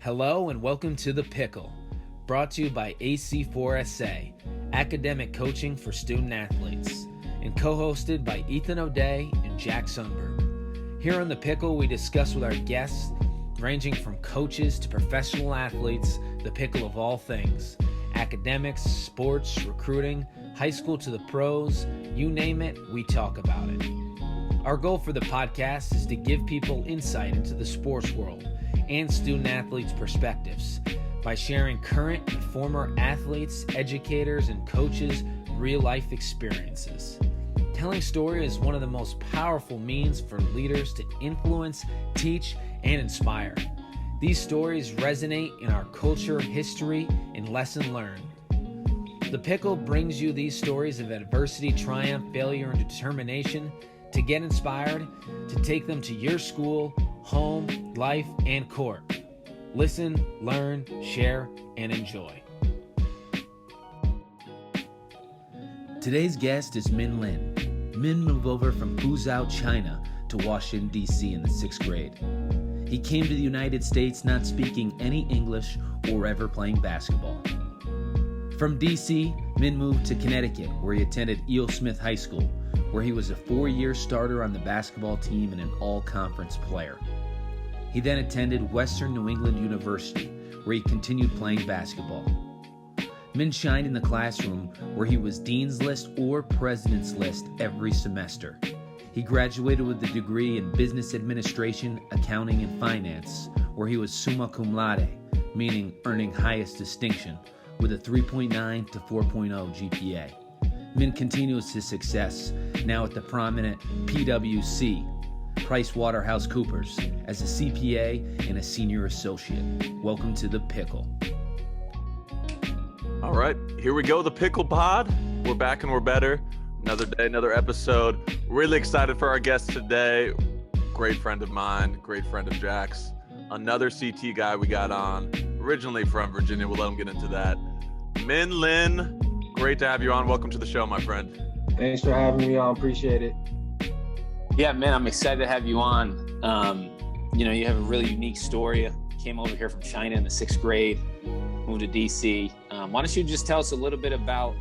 Hello and welcome to The Pickle, brought to you by AC4SA, academic coaching for student athletes, and co-hosted by Ethan O'Day and Jack Sundberg. Here on The Pickle, we discuss with our guests, ranging from coaches to professional athletes, the pickle of all things, academics, sports, recruiting, high school to the pros, you name it, we talk about it. Our goal for the podcast is to give people insight into the sports world and student athletes' perspectives by sharing current and former athletes, educators, and coaches' real-life experiences. Telling story is one of the most powerful means for leaders to influence, teach, and inspire. These stories resonate in our culture, history, and lesson learned. The Pickle brings you these stories of adversity, triumph, failure, and determination to get inspired, to take them to your school, home, life, and court. Listen, learn, share, and enjoy. Today's guest is Min Lin. Min moved over from Fuzhou, China to Washington, D.C. in the 6th grade. He came to the United States not speaking any English or ever playing basketball. From D.C., Min moved to Connecticut, where he attended E.O. Smith High School, where he was a 4-year starter on the basketball team and an all-conference player. He then attended Western New England University, where he continued playing basketball. Min shined in the classroom, where he was Dean's List or President's List every semester. He graduated with a degree in Business Administration, Accounting, and Finance, where he was summa cum laude, meaning earning highest distinction, with a 3.9 to 4.0 GPA. Min continues his success, now at the prominent PwC, PricewaterhouseCoopers, as a CPA and a senior associate. Welcome to The Pickle. All right, here we go, The Pickle Pod. We're back and we're better. Another day, another episode. Really excited for our guest today. Great friend of mine, great friend of Jack's. Another CT guy we got on, originally from Virginia. We'll let him get into that. Min Lin, great to have you on. Welcome to the show, my friend. Thanks for having me on. Appreciate it. Yeah, man, I'm excited to have you on. You have a really unique story. Came over here from China in the 6th grade, moved to DC. Why don't you just tell us a little bit about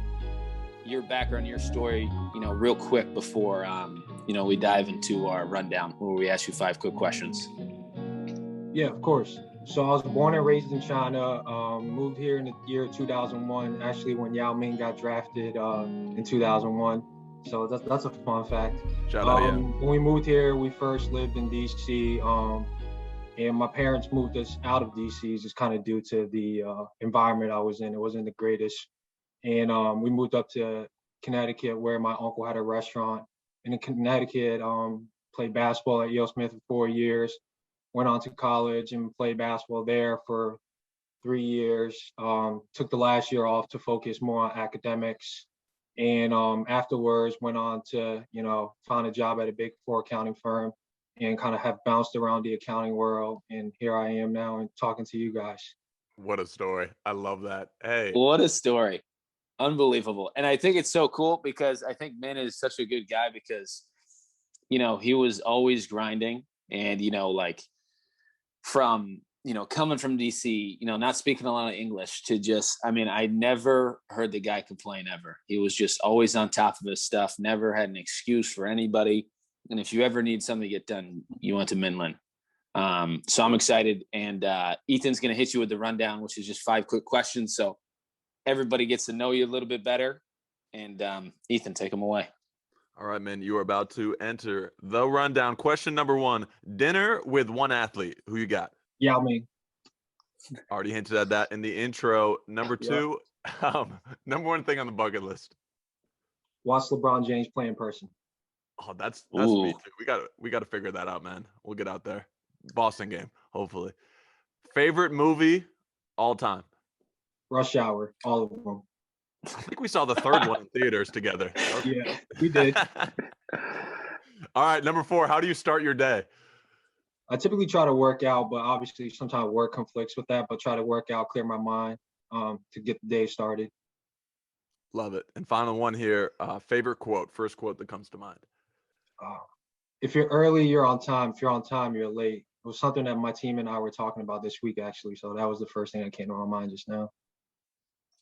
your background, your story, real quick before, we dive into our rundown where we ask you 5 quick questions. Yeah, of course. So I was born and raised in China, moved here in the year 2001, actually when Yao Ming got drafted in 2001. So that's a fun fact. Shout out, yeah. When we moved here, we first lived in DC, and my parents moved us out of DC just kind of due to the environment I was in. It wasn't the greatest. And we moved up to Connecticut where my uncle had a restaurant. And in Connecticut, played basketball at E.O. Smith for 4 years. Went on to college and played basketball there for 3 years. Took the last year off to focus more on academics. And afterwards went on to, find a job at a big 4 accounting firm and kind of have bounced around the accounting world. And here I am now and talking to you guys. What a story. I love that. Hey. What a story. Unbelievable. And I think it's so cool because I think Min is such a good guy because, he was always grinding and, from, coming from DC, not speaking a lot of English to just, I never heard the guy complain ever. He was just always on top of his stuff, never had an excuse for anybody. And if you ever need something to get done, you went to Min Lin. So I'm excited. And Ethan's going to hit you with the rundown, which is just 5 quick questions. So everybody gets to know you a little bit better. And Ethan, take them away. All right, man, you are about to enter the rundown. Question number 1, dinner with one athlete. Who you got? Yao Ming. Already hinted at that in the intro. Number 2, number 1 thing on the bucket list. Watch LeBron James play in person. Oh, that's me too. We got to figure that out, man. We'll get out there. Boston game, hopefully. Favorite movie all time? Rush Hour, all of them. I think we saw the 3rd one in theaters together. Yeah, we did. All right, number 4, how do you start your day? I typically try to work out, but obviously sometimes work conflicts with that, but try to work out, clear my mind to get the day started. Love it. And final one here, favorite quote, first quote that comes to mind. If you're early, you're on time. If you're on time, you're late. It was something that my team and I were talking about this week, actually. So that was the first thing that came to my mind just now.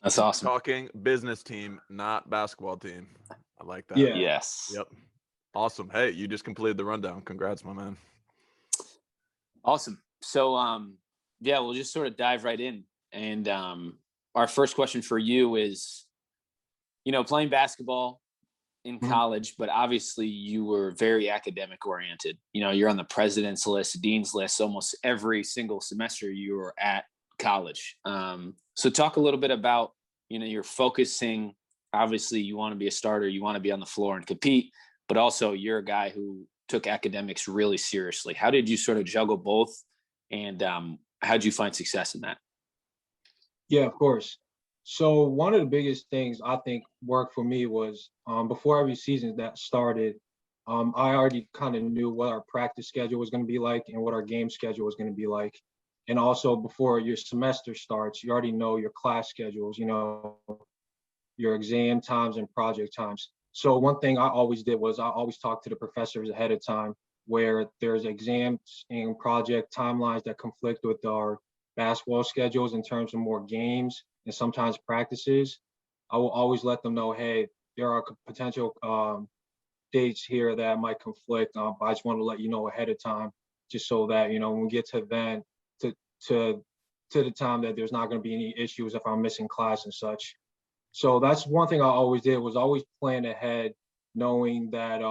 That's awesome. Talking business team, not basketball team. I like that. Yeah. Yes. Yep. Awesome. Hey, you just completed the rundown. Congrats, my man. Awesome. So, yeah, we'll just sort of dive right in. And our first question for you is, playing basketball in college, but obviously you were very academic oriented. You're on the president's list, dean's list, almost every single semester you were at college. So talk a little bit about, you're focusing, obviously you want to be a starter, you want to be on the floor and compete, but also you're a guy who took academics really seriously. How did you sort of juggle both? And how did you find success in that? Yeah, of course. So one of the biggest things I think worked for me was before every season that started, I already kind of knew what our practice schedule was going to be like and what our game schedule was going to be like. And also before your semester starts, you already know your class schedules, your exam times and project times. So one thing I always did was I always talked to the professors ahead of time where there's exams and project timelines that conflict with our basketball schedules in terms of more games and sometimes practices. I will always let them know, hey, there are potential dates here that might conflict. But I just want to let you know ahead of time, just so that, when we get to then to the time that there's not going to be any issues if I'm missing class and such. So that's one thing I always did, was always plan ahead, knowing that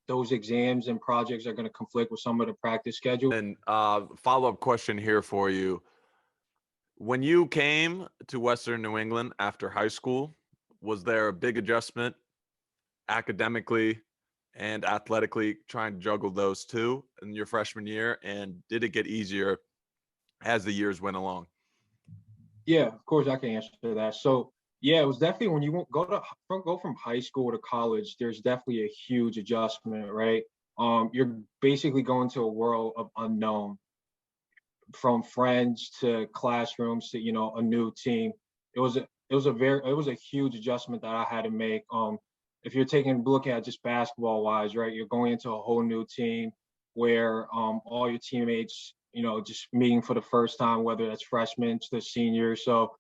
those exams and projects are going to conflict with some of the practice schedule. And follow-up question here for you. When you came to Western New England after high school, was there a big adjustment academically and athletically trying to juggle those two in your freshman year? And did it get easier as the years went along? Yeah, of course I can answer that. So yeah, it was definitely when you go from high school to college, there's definitely a huge adjustment, right? You're basically going to a world of unknown, from friends to classrooms to a new team. It was a huge adjustment that I had to make. If you're looking at just basketball wise, right, you're going into a whole new team where all your teammates, just meeting for the first time, whether that's freshmen to seniors. So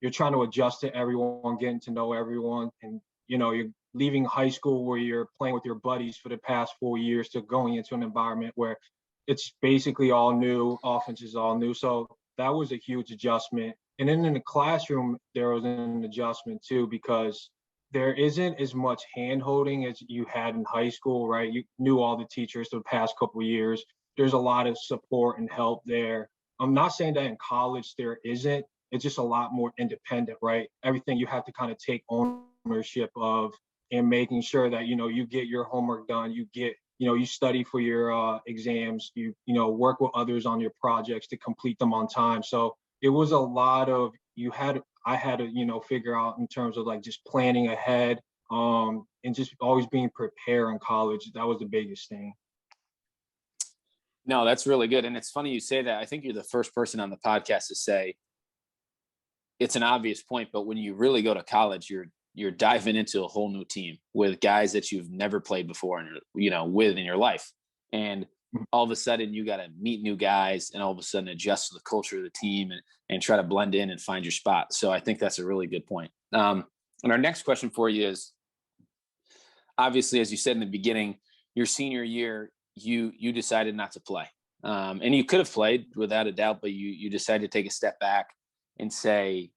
you're trying to adjust to everyone, getting to know everyone, and you're leaving high school where you're playing with your buddies for the past 4 years to going into an environment where it's basically all new, offense is all new. So that was a huge adjustment. And then in the classroom, there was an adjustment too, because there isn't as much hand holding as you had in high school, right? You knew all the teachers the past couple of years. There's a lot of support and help there. I'm not saying that in college there isn't. It's just a lot more independent, right? Everything you have to kind of take ownership of, and making sure that, you get your homework done, you study for your exams, you work with others on your projects to complete them on time. So it was a lot of, I had to, figure out in terms of like just planning ahead, and just always being prepared in college. That was the biggest thing. No, that's really good. And it's funny you say that. I think you're the first person on the podcast to say it's an obvious point, but when you really go to college, you're diving into a whole new team with guys that you've never played before and with in your life. And all of a sudden you got to meet new guys and all of a sudden adjust to the culture of the team and try to blend in and find your spot. So I think that's a really good point. And our next question for you is, obviously, as you said in the beginning, your senior year, you decided not to play. And you could have played without a doubt, but you decided to take a step back and say,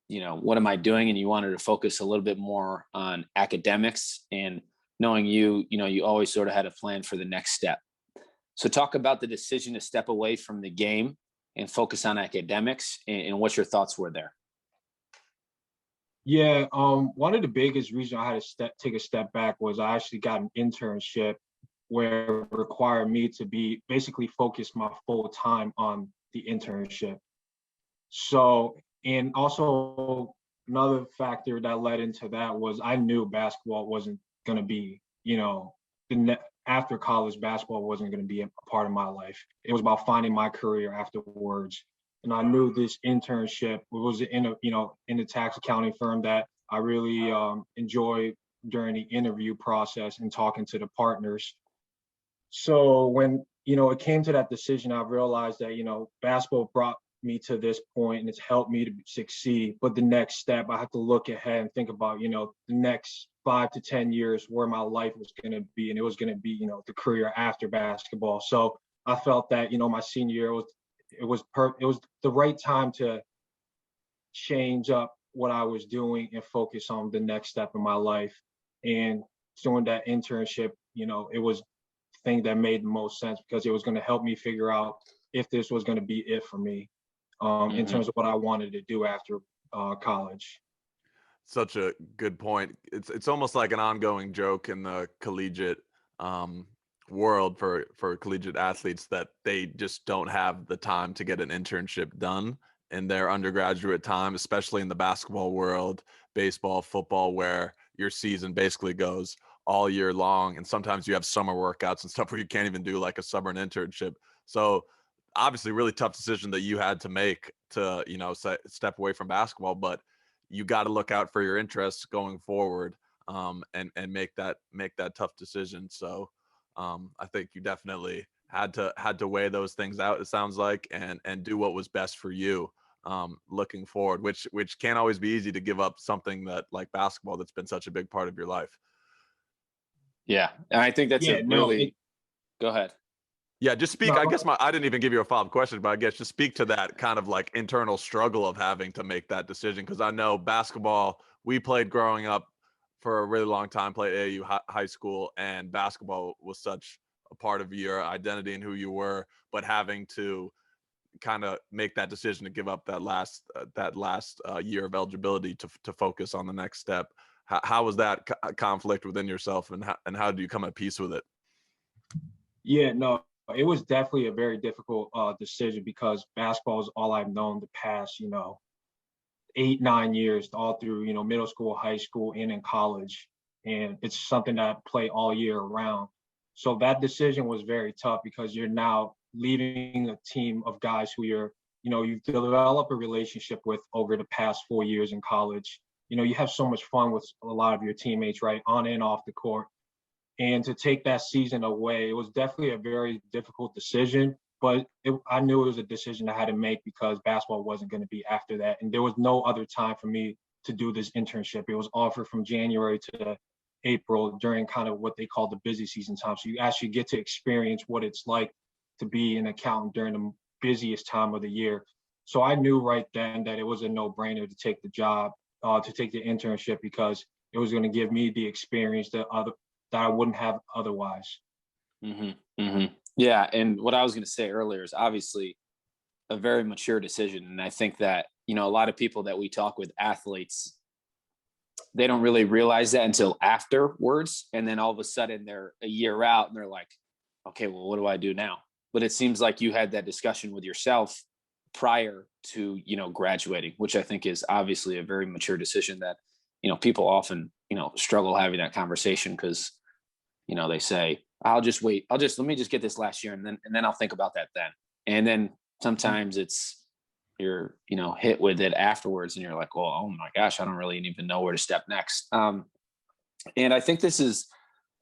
what am I doing? And you wanted to focus a little bit more on academics, and knowing you always sort of had a plan for the next step. So talk about the decision to step away from the game and focus on academics, and what your thoughts were there. Yeah, one of the biggest reasons I had to take a step back was I actually got an internship where it required me to be basically focus my full time on the internship. So, and also another factor that led into that was I knew basketball wasn't going to be, after college, basketball wasn't going to be a part of my life. It was about finding my career afterwards. And I knew this internship was in a tax accounting firm that I really enjoyed during the interview process and talking to the partners. So when it came to that decision. I realized that, basketball brought me to this point and it's helped me to succeed. But the next step, I have to look ahead and think about, the next 5 to 10 years where my life was going to be. And it was going to be, the career after basketball. So I felt that, my senior year it was the right time to change up what I was doing and focus on the next step in my life. And doing that internship, it was the thing that made the most sense because it was going to help me figure out if this was going to be it for me, in terms of what I wanted to do after college. Such a good point. It's almost like an ongoing joke in the collegiate world for collegiate athletes that they just don't have the time to get an internship done in their undergraduate time, especially in the basketball world, baseball, football, where your season basically goes all year long. And sometimes you have summer workouts and stuff where you can't even do like a summer internship. So obviously really tough decision that you had to make to, step away from basketball, but you got to look out for your interests going forward, and make that tough decision. So I think you definitely had to weigh those things out, it sounds like, and do what was best for you, looking forward, which can't always be easy to give up something that like basketball that's been such a big part of your life. Yeah. And I think that's go ahead. Yeah, just speak. I guess I didn't even give you a follow-up question, but I guess just speak to that kind of like internal struggle of having to make that decision. Because I know basketball, we played growing up for a really long time, played AAU high school, and basketball was such a part of your identity and who you were. But having to kind of make that decision to give up that last year of eligibility to focus on the next step. How was that conflict within yourself, and how do you come at peace with it? Yeah, no, it was definitely a very difficult decision because basketball is all I've known the past, 8-9 years, all through, middle school, high school, and in college. And it's something that I play all year round. So that decision was very tough because you're now leaving a team of guys who you've developed a relationship with over the past 4 years in college. You have so much fun with a lot of your teammates, right, on and off the court. And to take that season away, it was definitely a very difficult decision, but I knew it was a decision I had to make because basketball wasn't going to be after that. And there was no other time for me to do this internship. It was offered from January to April during kind of what they call the busy season time. So you actually get to experience what it's like to be an accountant during the busiest time of the year. So I knew right then that it was a no-brainer to take the job, to take the internship, because it was going to give me the experience that I wouldn't have otherwise. Yeah. And what I was going to say earlier is obviously a very mature decision. And I think that, a lot of people that we talk with, athletes, they don't really realize that until afterwards. And then all of a sudden they're a year out and they're like, okay, well, what do I do now? But it seems like you had that discussion with yourself prior to, graduating, which I think is obviously a very mature decision that, people often, struggle having that conversation because, they say, I'll just wait. Let me just get this last year and then I'll think about that then. And then sometimes you're, hit with it afterwards and you're like, well, oh my gosh, I don't really even know where to step next. And I think this is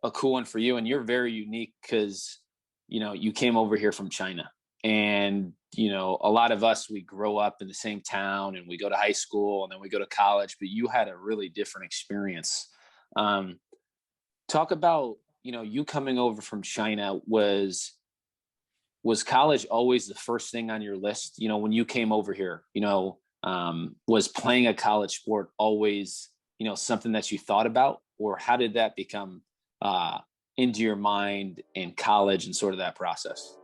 a cool one for you. And you're very unique because, you came over here from China. And, a lot of us, we grow up in the same town and we go to high school and then we go to college, but you had a really different experience. Talk about, you coming over from China. Was college always the first thing on your list? When you came over here, was playing a college sport always, something that you thought about, or how did that become into your mind in college and sort of that process?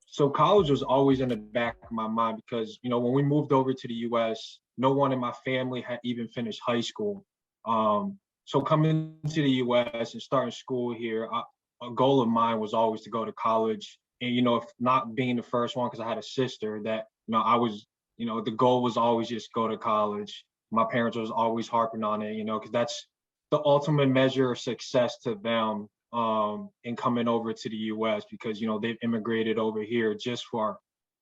So college was always in the back of my mind because, when we moved over to the US, no one in my family had even finished high school. So coming to the US and starting school here, a goal of mine was always to go to college. And, if not being the first one, because I had a sister that, I was, the goal was always just go to college. My parents was always harping on it, because that's the ultimate measure of success to them. And coming over to the US because, they've immigrated over here just for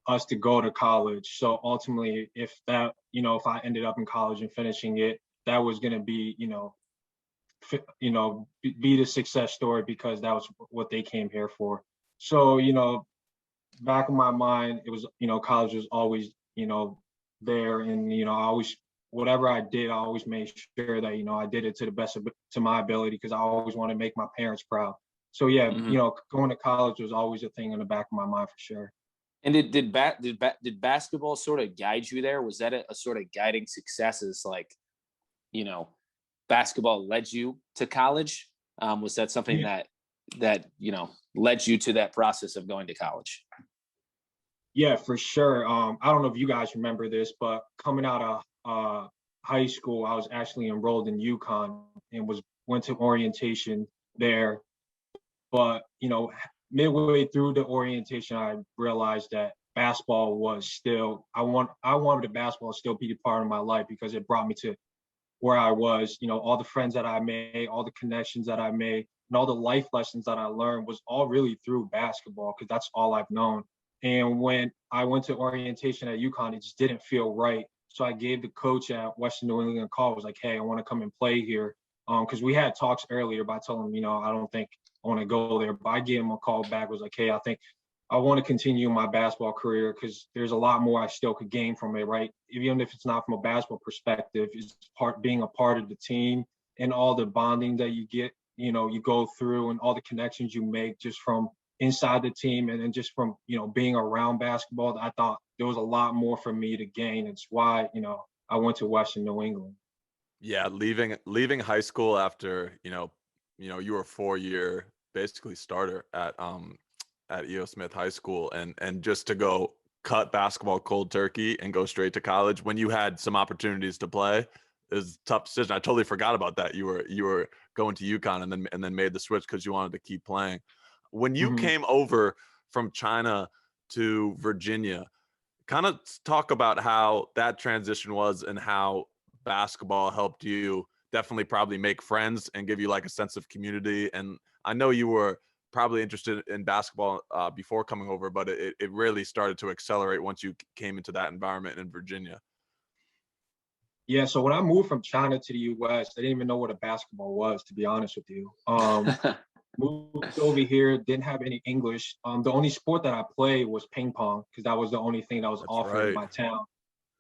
us to go to college. So ultimately, if that, if I ended up in college and finishing it, that was going to be, be the success story because that was what they came here for. So, back in my mind, it was, college was always, there. And, I always, whatever I did, I always made sure that, I did it to the best of to my ability because I always want to make my parents proud. So yeah, going to college was always a thing in the back of my mind for sure. And did basketball sort of guide you there? Was that a sort of guiding success as like, basketball led you to college? Was that something that led you to that process of going to college? Yeah, for sure. I don't know if you guys remember this, but coming out of high school, I was actually enrolled in UConn and went to orientation there. But midway through the orientation, I realized that basketball was still I wanted the basketball to still be a part of my life because it brought me to where I was. All the friends that I made, all the connections that I made, and all the life lessons that I learned was all really through basketball because that's all I've known. And when I went to orientation at UConn, it just didn't feel right. So I gave the coach at Western New England a call. I was like, hey, I want to come and play here. Because we had talks earlier, but I told him, I don't think I want to go there. But I gave him a call back, was like, hey, I think I want to continue my basketball career because there's a lot more I still could gain from it, right? Even if it's not from a basketball perspective, it's being a part of the team and all the bonding that you get, you go through and all the connections you make just from inside the team and then just from, being around basketball. I thought there was a lot more for me to gain. It's why, I went to Western New England. Yeah, leaving high school after, you were a 4-year basically starter at E.O. Smith High School and just to go cut basketball cold turkey and go straight to college when you had some opportunities to play is a tough decision. I totally forgot about that. You were going to UConn and then made the switch because you wanted to keep playing. When you came over from China to Virginia, kind of talk about how that transition was and how basketball helped you definitely probably make friends and give you like a sense of community. And I know you were probably interested in basketball before coming over, but it really started to accelerate once you came into that environment in Virginia. Yeah, so when I moved from China to the U.S., I didn't even know what a basketball was, to be honest with you. Moved over here, didn't have any English. The only sport that I played was ping pong because that was the only thing that was offered in my town.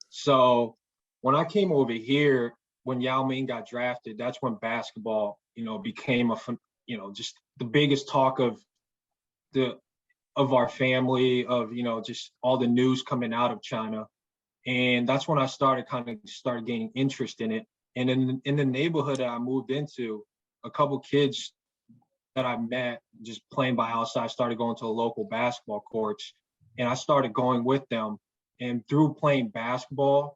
So when I came over here, when Yao Ming got drafted, that's when basketball, became just the biggest talk of our family, of, just all the news coming out of China. And that's when I started gaining interest in it. And in the neighborhood that I moved into, a couple kids that I met just playing by outside started going to the local basketball courts, and I started going with them. And through playing basketball,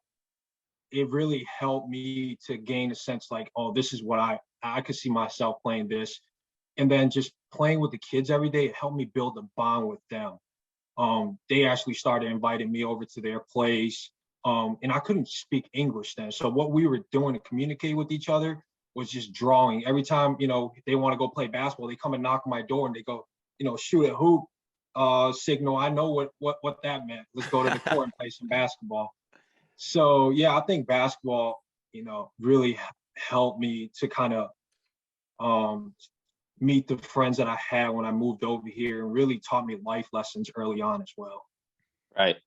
it really helped me to gain a sense like, oh, this is what I could see myself playing this. And then just playing with the kids every day, it helped me build a bond with them. They actually started inviting me over to their place. And I couldn't speak English then. So what we were doing to communicate with each other was just drawing. Every time, they want to go play basketball, they come and knock on my door and they go, shoot a hoop signal. I know what that meant. Let's go to the court and play some basketball. So yeah, I think basketball, really helped me to kind of meet the friends that I had when I moved over here and really taught me life lessons early on as well.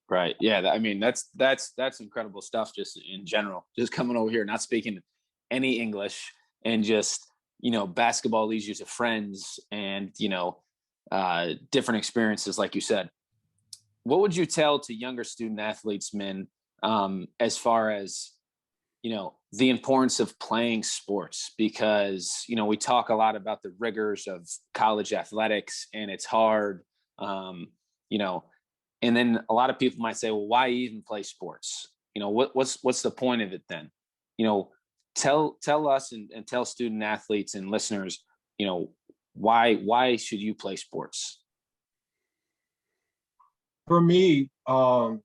Right. Yeah. I mean, that's incredible stuff just in general, just coming over here, not speaking any English and just, basketball leads you to friends and, different experiences, like you said. What would you tell to younger student athletes, Min, as far as, the importance of playing sports? Because, we talk a lot about the rigors of college athletics and it's hard, and then a lot of people might say, well, why even play sports? What's the point of it then? Tell us and tell student athletes and listeners, why should you play sports? For me, playing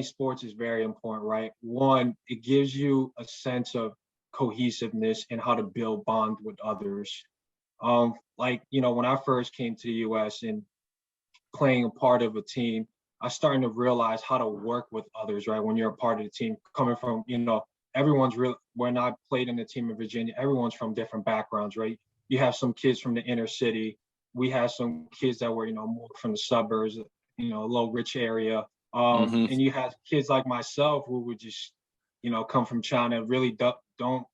sports is very important, right? One, it gives you a sense of cohesiveness and how to build bond with others. When I first came to the U.S. and playing a part of a team, I starting to realize how to work with others, right? When you're a part of the team, coming from, everyone's real. When I played in the team in Virginia, everyone's from different backgrounds, right? You have some kids from the inner city. We had some kids that were, more from the suburbs, a low rich area. And you have kids like myself who would just, come from China, really don't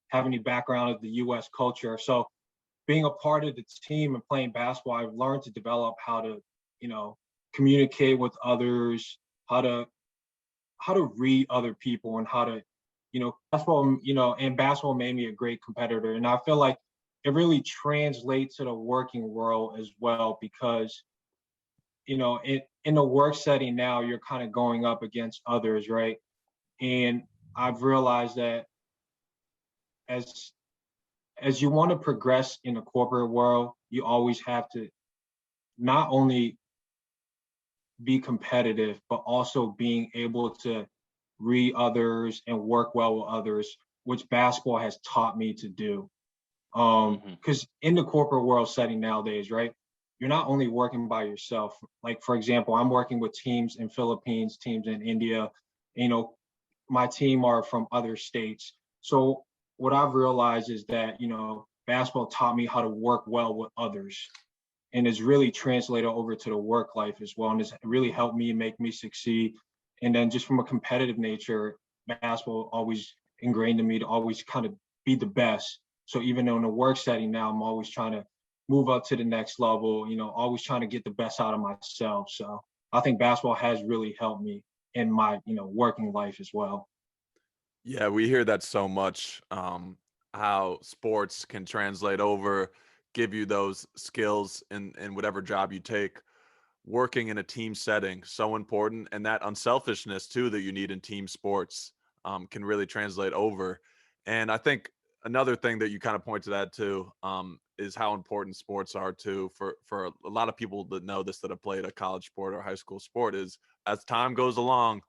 have any background of the U.S. culture. So being a part of the team and playing basketball, I've learned to develop how to, communicate with others, how to read other people, and how to, basketball, and basketball made me a great competitor. And I feel like it really translates to the working world as well, because, in the work setting now, you're kind of going up against others, right? And I've realized that as you want to progress in the corporate world, you always have to not only be competitive, but also being able to read others and work well with others, which basketball has taught me to do. Because in the corporate world setting nowadays, right, you're not only working by yourself. Like, for example, I'm working with teams in Philippines, teams in India. My team are from other states. So what I've realized is that, basketball taught me how to work well with others, and it's really translated over to the work life as well. And it's really helped me, make me succeed. And then just from a competitive nature, basketball always ingrained in me to always kind of be the best. So even though in the work setting now, I'm always trying to move up to the next level, always trying to get the best out of myself. So I think basketball has really helped me in my, working life as well. Yeah, we hear that so much, how sports can translate over, give you those skills in whatever job you take. Working in a team setting, so important. And that unselfishness too that you need in team sports can really translate over. And I think another thing that you kind of point to that too is how important sports are too for a lot of people that know this, that have played a college sport or high school sport, is as time goes along,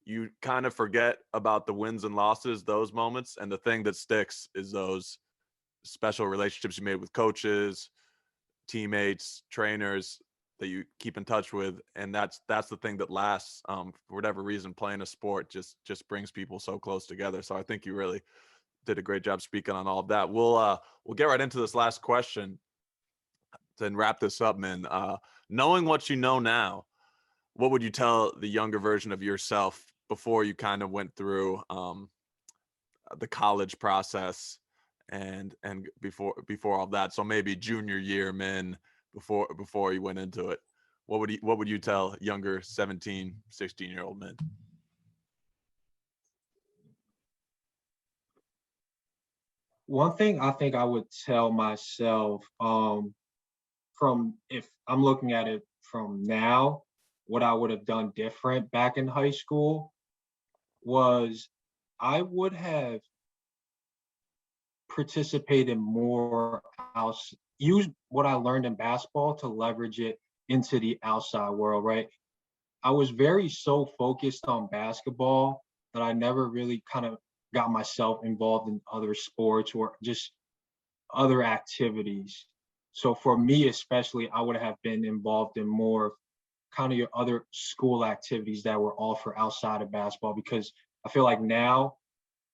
you kind of forget about the wins and losses, those moments. And the thing that sticks is those special relationships you made with coaches, teammates, trainers that you keep in touch with. And that's the thing that lasts. For whatever reason, playing a sport just brings people so close together. So I think you really did a great job speaking on all of that. We'll get right into this last question to wrap this up, Min. Knowing what you know now, what would you tell the younger version of yourself before you kind of went through the college process and before all that? So maybe junior year, Min, before you went into it, what would you tell younger 17, 16-year-old Min? One thing I think I would tell myself, from, if I'm looking at it from now, what I would have done different back in high school was I would have participated more, use what I learned in basketball to leverage it into the outside world, right? I was so focused on basketball that I never really kind of got myself involved in other sports or just other activities. So for me, especially, I would have been involved in more kind of your other school activities that were offered outside of basketball, because I feel like now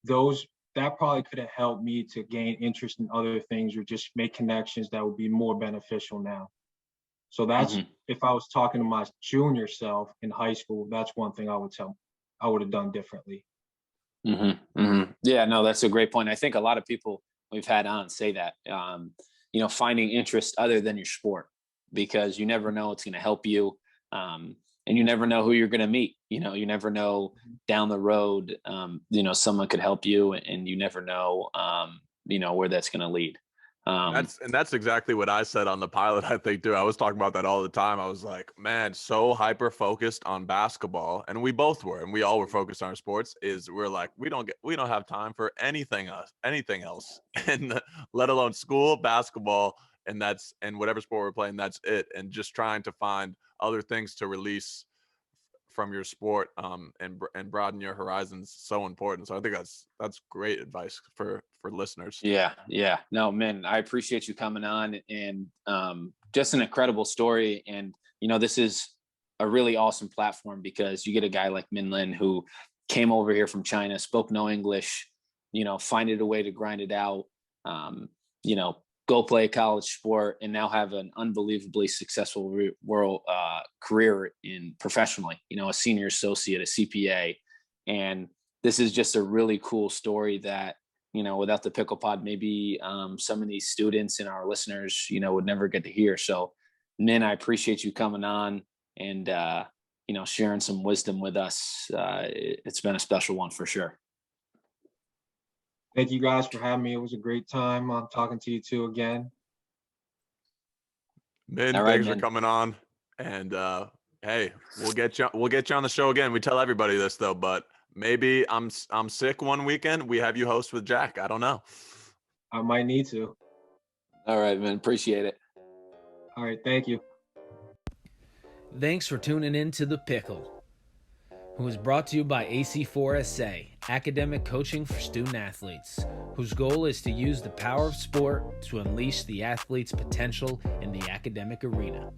that probably could have helped me to gain interest in other things or just make connections that would be more beneficial now. So that's, if I was talking to my junior self in high school, that's one thing I would have done differently. Yeah, no, that's a great point. I think a lot of people we've had on say that, finding interest other than your sport, because you never know it's going to help you. And you never know who you're going to meet. You never know down the road, someone could help you, and you never know, where that's going to lead. That's exactly what I said on the pilot, I think, too. I was talking about that all the time. I was like, man, so hyper focused on basketball, and we both were, and we all were focused on our sports. We're like, we don't have time for anything else, and let alone school, basketball, and whatever sport we're playing, that's it. And just trying to find other things to release from your sport, and broaden your horizons, so important. So I think that's great advice for listeners. Yeah. No, man, I appreciate you coming on, and just an incredible story. And this is a really awesome platform, because you get a guy like Min Lin who came over here from China, spoke no English, finding a way to grind it out, go play a college sport, and now have an unbelievably successful world career in professionally, a senior associate, a CPA. And this is just a really cool story that, without the Pickle Pod, maybe some of these students and our listeners, would never get to hear. So, Min, I appreciate you coming on and, sharing some wisdom with us. It's been a special one for sure. Thank you guys for having me. It was a great time talking to you two again. Min, thanks for coming on. And hey, we'll get you on the show again. We tell everybody this though, but maybe I'm sick one weekend. We have you host with Jack. I don't know. I might need to. All right, man. Appreciate it. All right. Thank you. Thanks for tuning in to The Pickle, who is brought to you by AC4SA, academic coaching for student athletes, whose goal is to use the power of sport to unleash the athlete's potential in the academic arena.